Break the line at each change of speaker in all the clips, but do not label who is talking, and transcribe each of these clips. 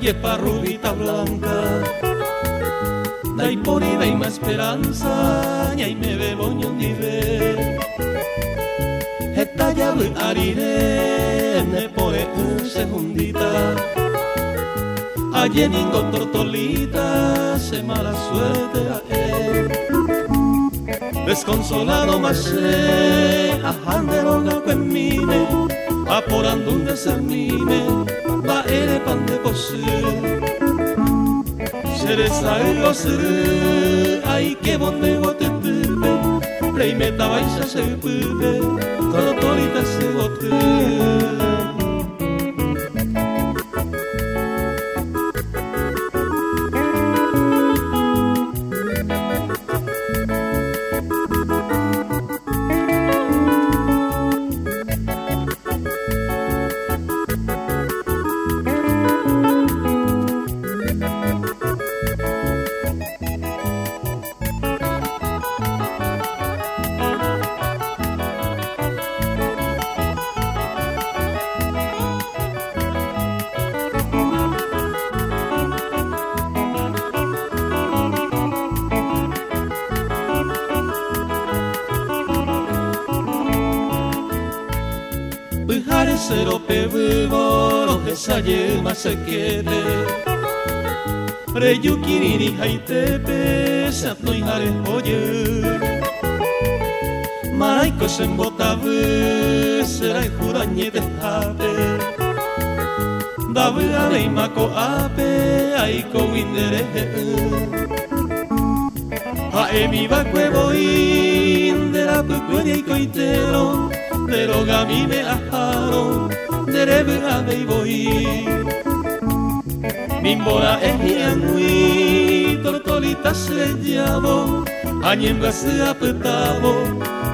yepa rubita blanca. Dai pori dai ma speranza, ñai me bebo ñondive. Esta llave arire, ne pone un segundita. Allí ningo tortolita, se mala suerte a él. Desconsolado más ajandero la cuemine, aporando un desermine, va el pan de coser. Cereza el gocer, ay que bonde bote tuve, rey meta baisa se pude, tortolita se bote. Cero pebebo esa yema se quede Reyukiri haitepe satno ihare oye Maraiko sembotabe serai jurañe de ave Dabe areimako ape aiko windere Haemi bakuebo indera pukuere ikoitero Pero gamine ajaro, derebe adeiboi Mimbora ejiangui, tortolita se llamo Añemba se apetabo,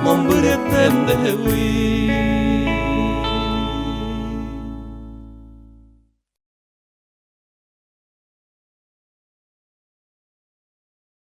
mombure pendehui